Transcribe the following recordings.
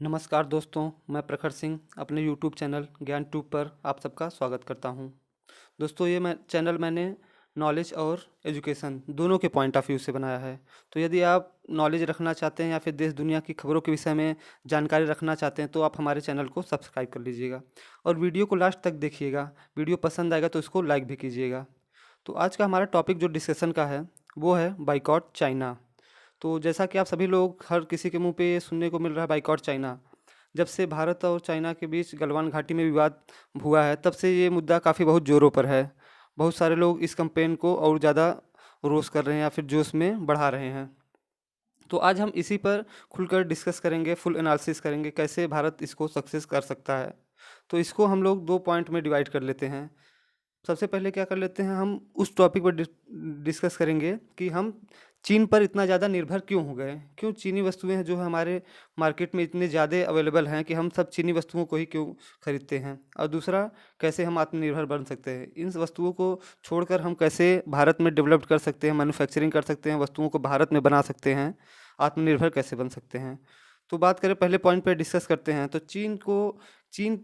नमस्कार दोस्तों, मैं प्रखर सिंह अपने यूट्यूब चैनल ज्ञान ट्यूब पर आप सबका स्वागत करता हूं। दोस्तों, ये मैंने नॉलेज और एजुकेशन दोनों के पॉइंट ऑफ व्यू से बनाया है। तो यदि आप नॉलेज रखना चाहते हैं या फिर देश दुनिया की खबरों के विषय में जानकारी रखना चाहते हैं तो आप हमारे चैनल को सब्सक्राइब कर लीजिएगा और वीडियो को लास्ट तक देखिएगा। वीडियो पसंद आएगा तो इसको लाइक भी कीजिएगा। तो आज का हमारा टॉपिक जो डिस्कशन का है वो है बाइकॉट चाइना। तो जैसा कि आप सभी लोग हर किसी के मुंह पे ये सुनने को मिल रहा है बाइकॉट चाइना। जब से भारत और चाइना के बीच गलवान घाटी में विवाद हुआ है तब से ये मुद्दा काफ़ी बहुत ज़ोरों पर है। बहुत सारे लोग इस कैंपेन को और ज़्यादा रोष कर रहे हैं या फिर जोश में बढ़ा रहे हैं। तो आज हम इसी पर खुलकर डिस्कस करेंगे, फुल एनालिसिस करेंगे कैसे भारत इसको सक्सेस कर सकता है। तो इसको हम लोग दो पॉइंट में डिवाइड कर लेते हैं। सबसे पहले क्या कर लेते हैं, हम उस टॉपिक पर डिस्कस करेंगे कि हम चीन पर इतना ज़्यादा निर्भर क्यों हो गए, क्यों चीनी वस्तुएं जो है हमारे मार्केट में इतने ज़्यादा अवेलेबल हैं कि हम सब चीनी वस्तुओं को ही क्यों खरीदते हैं। और दूसरा, कैसे हम आत्मनिर्भर बन सकते हैं, इन वस्तुओं को छोड़कर हम कैसे भारत में डेवलप कर सकते हैं, मैन्युफैक्चरिंग कर सकते हैं, वस्तुओं को भारत में बना सकते हैं, आत्मनिर्भर कैसे बन सकते हैं। तो बात करें, पहले पॉइंट पर डिस्कस करते हैं। तो चीन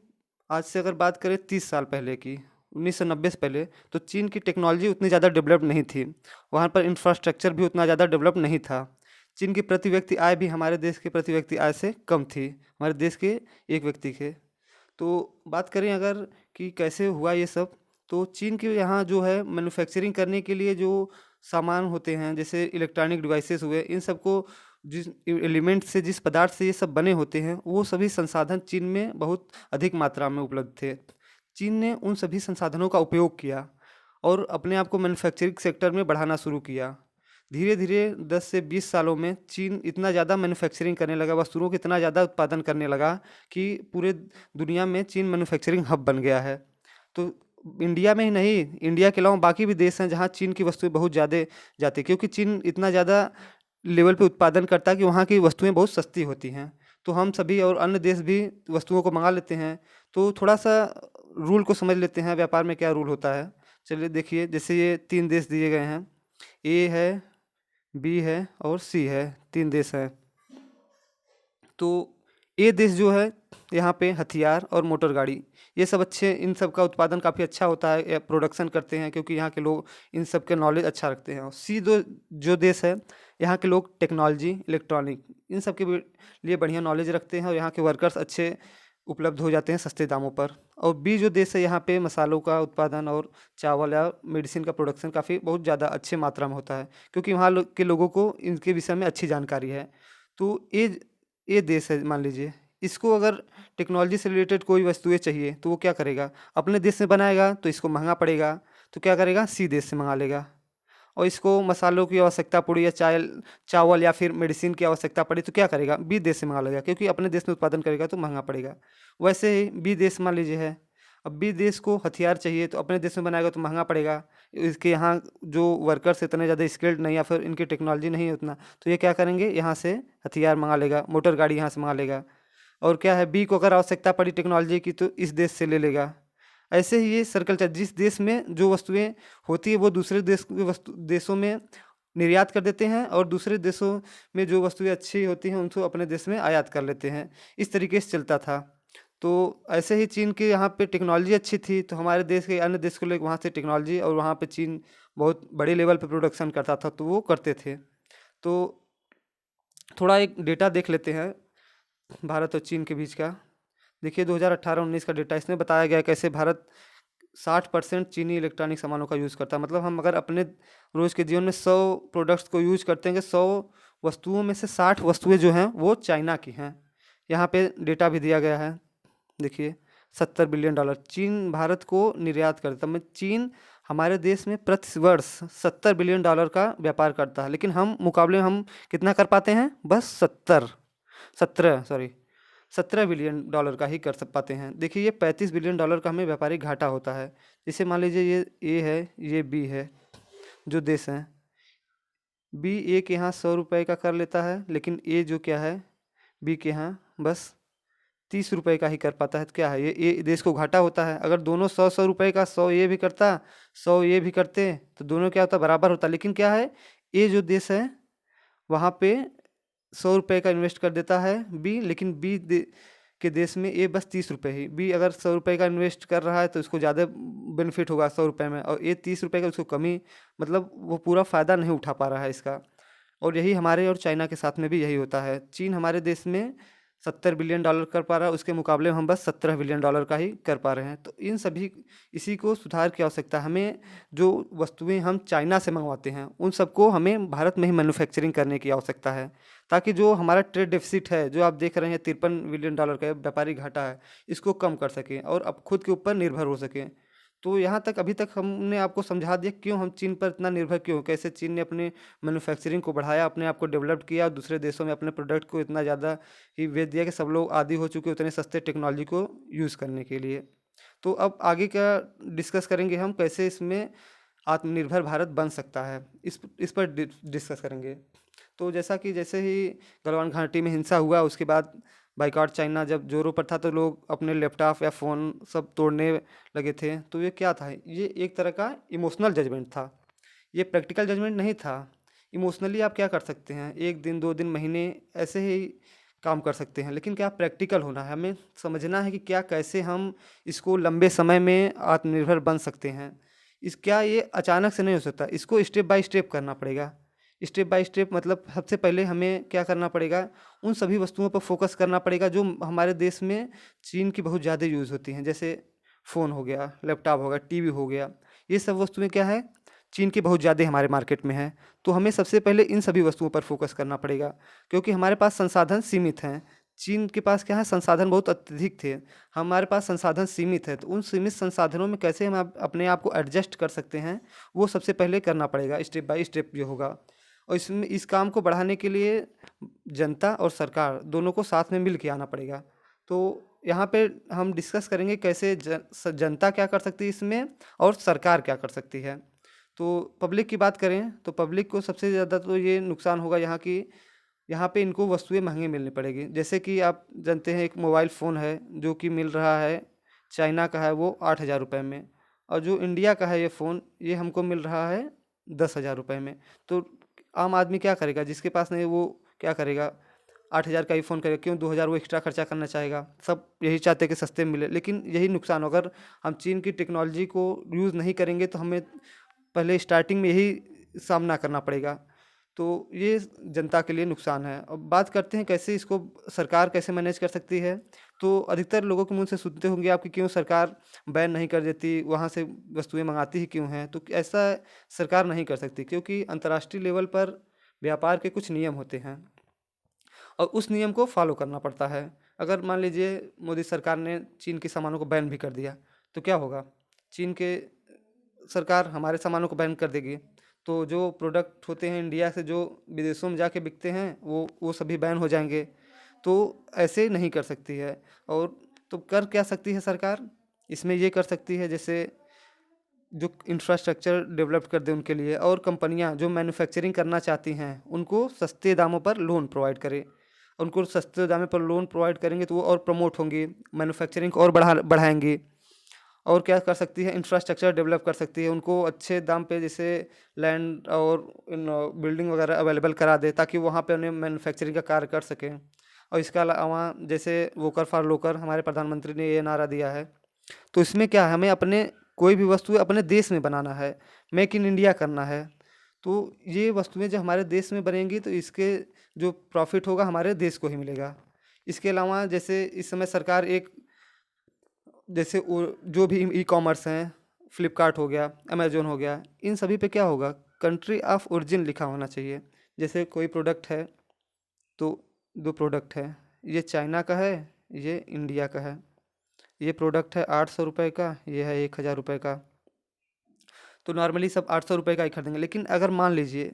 आज से अगर बात करें 30 साल पहले की, 1990 से पहले, तो चीन की टेक्नोलॉजी उतनी ज़्यादा डेवलप नहीं थी। वहाँ पर इंफ्रास्ट्रक्चर भी उतना ज़्यादा डेवलप नहीं था। चीन की प्रति व्यक्ति आय भी हमारे देश के प्रति व्यक्ति आय से कम थी, हमारे देश के एक व्यक्ति के। तो बात करें अगर कि कैसे हुआ ये सब, तो चीन के यहाँ जो है मैन्युफैक्चरिंग करने के लिए जो सामान होते हैं, जैसे इलेक्ट्रॉनिक डिवाइसेस हुए, इन सबको जिस एलिमेंट से, जिस पदार्थ से ये सब बने होते हैं, वो सभी संसाधन चीन में बहुत अधिक मात्रा में उपलब्ध थे। चीन ने उन सभी संसाधनों का उपयोग किया और अपने आप को मैन्युफैक्चरिंग सेक्टर में बढ़ाना शुरू किया। धीरे धीरे 10 से 20 सालों में चीन इतना ज़्यादा मैन्युफैक्चरिंग करने लगा, वस्तुओं का इतना ज़्यादा उत्पादन करने लगा कि पूरे दुनिया में चीन मैन्युफैक्चरिंग हब बन गया है। तो इंडिया में ही नहीं, इंडिया के अलावा बाकी भी देश हैं जहाँ चीन की वस्तुएं बहुत ज़्यादा जाती है, क्योंकि चीन इतना ज़्यादा लेवल पे उत्पादन करता है कि वहाँ की वस्तुएं बहुत सस्ती होती हैं। तो हम सभी और अन्य देश भी वस्तुओं को मंगा लेते हैं। तो थोड़ा सा रूल को समझ लेते हैं, व्यापार में क्या रूल होता है। चलिए देखिए, जैसे ये 3 देश दिए गए हैं, ए है, बी है और सी है, 3 देश हैं। तो ये देश जो है, यहाँ पे हथियार और मोटर गाड़ी, ये सब अच्छे, इन सब का उत्पादन काफ़ी अच्छा होता है, प्रोडक्शन करते हैं, क्योंकि यहाँ के लोग इन सब के नॉलेज अच्छा रखते हैं। और सी दो जो देश है, यहाँ के लोग टेक्नोलॉजी, इलेक्ट्रॉनिक, इन सब के लिए बढ़िया नॉलेज रखते हैं और यहाँ के वर्कर्स अच्छे उपलब्ध हो जाते हैं सस्ते दामों पर। और बी जो देश है, यहाँ पे मसालों का उत्पादन और चावल या मेडिसिन का प्रोडक्शन काफ़ी बहुत ज़्यादा अच्छे मात्रा में होता है, क्योंकि वहाँ के लोगों को इनके विषय में अच्छी जानकारी है। तो ये देश है, मान लीजिए, इसको अगर टेक्नोलॉजी से रिलेटेड कोई वस्तुएं चाहिए तो वो क्या करेगा, अपने देश में बनाएगा तो इसको महंगा पड़ेगा, तो क्या करेगा, सी देश से मंगा लेगा। और इसको मसालों की आवश्यकता पड़ी या चावल या फिर मेडिसिन की आवश्यकता पड़ी तो क्या करेगा, बी देश से मंगा लेगा, क्योंकि अपने देश में उत्पादन करेगा तो महंगा पड़ेगा। वैसे ही बी देश मान लीजिए है, अब बी देश को हथियार चाहिए तो अपने देश में बनाएगा तो महंगा पड़ेगा। इसके यहाँ जो वर्कर्स इतने ज़्यादा स्किल्ड नहीं या फिर इनकी टेक्नोलॉजी नहीं है उतना, तो ये क्या करेंगे, यहाँ से हथियार मंगा लेगा, मोटर गाड़ी यहाँ से मंगा लेगा। और क्या है, बी को अगर आवश्यकता पड़ी टेक्नोलॉजी की तो इस देश से ले लेगा। ऐसे ही ये सर्कल चल, जिस देश में जो वस्तुएं होती है वो दूसरे देशों में निर्यात कर देते हैं और दूसरे देशों में जो वस्तुएं अच्छी होती हैं उनको अपने देश में आयात कर लेते हैं। इस तरीके से चलता था। तो ऐसे ही चीन के यहाँ पे टेक्नोलॉजी अच्छी थी तो हमारे देश के अन्य देश को लेकर वहाँ से टेक्नोलॉजी, और वहाँ पे चीन बहुत बड़े लेवल पे प्रोडक्शन करता था तो वो करते थे। तो थोड़ा एक डेटा देख लेते हैं भारत और चीन के बीच का। देखिए 2018-19 का डेटा, इसमें बताया गया है कैसे भारत 60% चीनी इलेक्ट्रॉनिक सामानों का यूज़ करता है। मतलब हम अगर अपने रोज़ के जीवन में 100 प्रोडक्ट्स को यूज करते हैं, 100 वस्तुओं में से 60 वस्तुएं जो हैं वो चाइना की हैं। यहाँ पे डेटा भी दिया गया है, देखिए $70 बिलियन चीन भारत को निर्यात करता है। चीन हमारे देश में प्रति वर्ष $70 बिलियन का व्यापार करता है, लेकिन हम मुकाबले में हम कितना कर पाते हैं, बस 17 बिलियन डॉलर का ही कर सक पाते हैं। देखिए ये $35 बिलियन का हमें व्यापारिक घाटा होता है। जैसे मान लीजिए ये ए है, ये बी है, जो देश हैं, बी ए के यहाँ $100 का कर लेता है, लेकिन ए जो क्या है, बी के यहाँ बस $30 का ही कर पाता है। तो क्या है, ये देश को घाटा होता है। अगर दोनों 100 रुपये का 100 ये भी करता, 100 ये भी करते तो दोनों क्या होता, बराबर होता। लेकिन क्या है, ये जो देश है वहाँ पे 100 रुपये का इन्वेस्ट कर देता है बी, लेकिन के देश में ए बस 30 रुपये ही। बी अगर 100 रुपये का इन्वेस्ट कर रहा है तो उसको ज़्यादा बेनिफिट होगा 100 रुपये में, और ए 30 रुपये का उसको कमी, मतलब वो पूरा फ़ायदा नहीं उठा पा रहा है इसका। और यही हमारे और चाइना के साथ में भी यही होता है। चीन हमारे देश में $70 बिलियन कर पा रहा है, उसके मुकाबले में हम बस $17 बिलियन का ही कर पा रहे हैं। तो इन सभी इसी को सुधार की आवश्यकता है। हमें जो वस्तुएं हम चाइना से मंगवाते हैं उन सबको हमें भारत में ही मैन्युफैक्चरिंग करने की आवश्यकता है, ताकि जो हमारा ट्रेड डेफिसिट है जो आप देख रहे हैं $53 बिलियन का व्यापारी घाटा है, इसको कम कर सकें और अब खुद के ऊपर निर्भर हो सकें। तो यहाँ तक अभी तक हमने आपको समझा दिया क्यों हम चीन पर इतना निर्भर क्यों, कैसे चीन ने अपने मैन्युफैक्चरिंग को बढ़ाया, अपने आप को डेवलप किया और दूसरे देशों में अपने प्रोडक्ट को इतना ज़्यादा ही बेच दिया कि सब लोग आदी हो चुके उतने सस्ते टेक्नोलॉजी को यूज़ करने के लिए। तो अब आगे क्या डिस्कस करेंगे हम, कैसे इसमें आत्मनिर्भर भारत बन सकता है, इस पर डिस्कस करेंगे। तो जैसे ही गलवान घाटी में हिंसा हुआ, उसके बाद बाइकआउट चाइना जब जोरों पर था तो लोग अपने लैपटॉप या फ़ोन सब तोड़ने लगे थे। तो ये क्या था, ये एक तरह का इमोशनल जजमेंट था, ये प्रैक्टिकल जजमेंट नहीं था। इमोशनली आप क्या कर सकते हैं, एक दिन 2 दिन महीने ऐसे ही काम कर सकते हैं, लेकिन क्या प्रैक्टिकल होना है, हमें समझना है कि क्या कैसे हम इसको लंबे समय में आत्मनिर्भर बन सकते हैं। इस क्या ये अचानक से नहीं हो सकता, इसको स्टेप बाय स्टेप करना पड़ेगा। स्टेप बाय स्टेप मतलब सबसे पहले हमें क्या करना पड़ेगा, उन सभी वस्तुओं पर फोकस करना पड़ेगा जो हमारे देश में चीन की बहुत ज़्यादा यूज़ होती हैं, जैसे फ़ोन हो गया, लैपटॉप हो गया, टीवी हो गया। ये सब वस्तुएं क्या है, चीन की बहुत ज़्यादा हमारे मार्केट में है। तो हमें सबसे पहले इन सभी वस्तुओं पर फोकस करना पड़ेगा, क्योंकि हमारे पास संसाधन सीमित हैं। चीन के पास क्या है, संसाधन बहुत अत्यधिक थे, हमारे पास संसाधन सीमित है। तो उन सीमित संसाधनों में कैसे हम अपने आप को एडजस्ट कर सकते हैं, वो सबसे पहले करना पड़ेगा, स्टेप बाय स्टेप जो होगा। और इसमें इस काम को बढ़ाने के लिए जनता और सरकार दोनों को साथ में मिल के आना पड़ेगा। तो यहाँ पे हम डिस्कस करेंगे कैसे जनता क्या कर सकती है इसमें और सरकार क्या कर सकती है। तो पब्लिक की बात करें तो पब्लिक को सबसे ज़्यादा तो ये नुकसान होगा यहाँ की, यहाँ पे इनको वस्तुएं महंगी मिलनी पड़ेगी। जैसे कि आप जानते हैं एक मोबाइल फ़ोन है जो कि मिल रहा है, चाइना का है वो 8,000 रुपये में, और जो इंडिया का है ये फ़ोन ये हमको मिल रहा है 10,000 रुपये में। तो आम आदमी क्या करेगा, जिसके पास नहीं वो क्या करेगा, 8,000 का ही फ़ोन करेगा, क्यों 2,000 वो एक्स्ट्रा खर्चा करना चाहेगा। सब यही चाहते हैं कि सस्ते में मिले, लेकिन यही नुकसान, अगर हम चीन की टेक्नोलॉजी को यूज़ नहीं करेंगे तो हमें पहले स्टार्टिंग में यही सामना करना पड़ेगा। तो ये जनता के लिए नुकसान है। अब बात करते हैं कैसे इसको सरकार कैसे मैनेज कर सकती है। तो अधिकतर लोगों के मुंह से सुनते होंगे आप कि क्यों सरकार बैन नहीं कर देती, वहाँ से वस्तुएं मंगाती ही क्यों हैं। तो ऐसा सरकार नहीं कर सकती, क्योंकि अंतर्राष्ट्रीय लेवल पर व्यापार के कुछ नियम होते हैं और उस नियम को फॉलो करना पड़ता है। अगर मान लीजिए मोदी सरकार ने चीन के सामानों को बैन भी कर दिया तो क्या होगा, चीन के सरकार हमारे सामानों को बैन कर देगी, तो जो प्रोडक्ट होते हैं इंडिया से जो विदेशों में जाके बिकते हैं वो सभी बैन हो जाएंगे। तो ऐसे नहीं कर सकती है। और तो कर क्या सकती है सरकार, इसमें ये कर सकती है जैसे जो इंफ्रास्ट्रक्चर डेवलप कर दे उनके लिए, और कंपनियां जो मैन्युफैक्चरिंग करना चाहती हैं उनको सस्ते दामों पर लोन प्रोवाइड करें। उनको सस्ते दामों पर लोन प्रोवाइड करेंगे तो वो और प्रमोट होंगी, मैन्युफैक्चरिंग को और बढ़ाएंगी। और क्या कर सकती है, इंफ्रास्ट्रक्चर डेवलप कर सकती है, उनको अच्छे दाम पे जैसे लैंड और बिल्डिंग वगैरह अवेलेबल करा दे, ताकि वहाँ पे उन्हें मैन्युफैक्चरिंग का कार्य कर सकें। और इसका अलावा जैसे वोकर फॉर लोकल हमारे प्रधानमंत्री ने ये नारा दिया है, तो इसमें क्या है, हमें अपने कोई भी वस्तु अपने देश में बनाना है, मेक इन इंडिया करना है। तो ये वस्तुएं जो हमारे देश में बनेंगी तो इसके जो प्रॉफिट होगा हमारे देश को ही मिलेगा। इसके अलावा जैसे इस समय सरकार एक जैसे जो भी ई कॉमर्स हैं, फ्लिपकार्ट हो गया, अमेजोन हो गया, इन सभी पे क्या होगा, कंट्री ऑफ ओरिजिन लिखा होना चाहिए। जैसे कोई प्रोडक्ट है तो 2 प्रोडक्ट है, ये चाइना का है, ये इंडिया का है। ये प्रोडक्ट है 800 रुपये का, ये है 1,000 रुपये का। तो नॉर्मली सब 800 रुपये का ही खरीदेंगे, लेकिन अगर मान लीजिए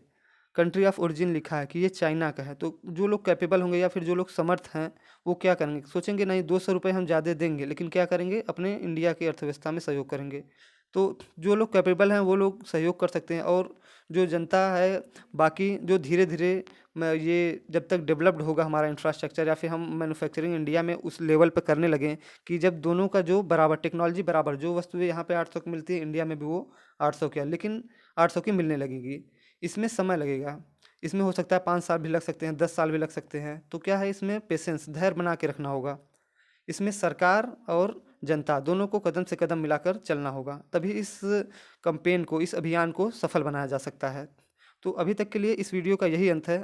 कंट्री ऑफ ओरिजिन लिखा है कि ये चाइना का है, तो जो लोग कैपेबल होंगे या फिर जो लोग समर्थ हैं वो क्या करेंगे, सोचेंगे नहीं 200 रुपये हम ज़्यादा देंगे, लेकिन क्या करेंगे, अपने इंडिया की अर्थव्यवस्था में सहयोग करेंगे। तो जो लोग कैपेबल हैं वो लोग सहयोग कर सकते हैं, और जो जनता है बाकी जो धीरे धीरे ये जब तक डेवलप्ड होगा हमारा इंफ्रास्ट्रक्चर या फिर हम मैन्युफैक्चरिंग इंडिया में उस लेवल पर करने लगें कि जब दोनों का जो बराबर टेक्नोलॉजी बराबर, जो वस्तुएं यहाँ पे 800 की मिलती है इंडिया में भी वो 800 की है, लेकिन 800 की मिलने लगेगी। इसमें समय लगेगा, इसमें हो सकता है 5 साल भी लग सकते हैं, 10 साल भी लग सकते हैं। तो क्या है, इसमें पेशेंस, धैर्य बना के रखना होगा। इसमें सरकार और जनता दोनों को कदम से कदम मिलाकर चलना होगा, तभी इस कैंपेन को, इस अभियान को सफल बनाया जा सकता है। तो अभी तक के लिए इस वीडियो का यही अंत है।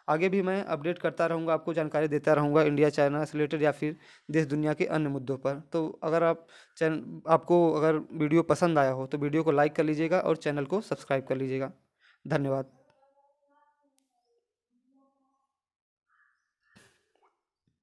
आगे भी मैं अपडेट करता रहूँगा, आपको जानकारी देता रहूँगा इंडिया चाइना से रिलेटेड या फिर देश दुनिया के अन्य मुद्दों पर। तो अगर आपको अगर वीडियो पसंद आया हो तो वीडियो को लाइक कर लीजिएगा और चैनल को सब्सक्राइब कर लीजिएगा। धन्यवाद।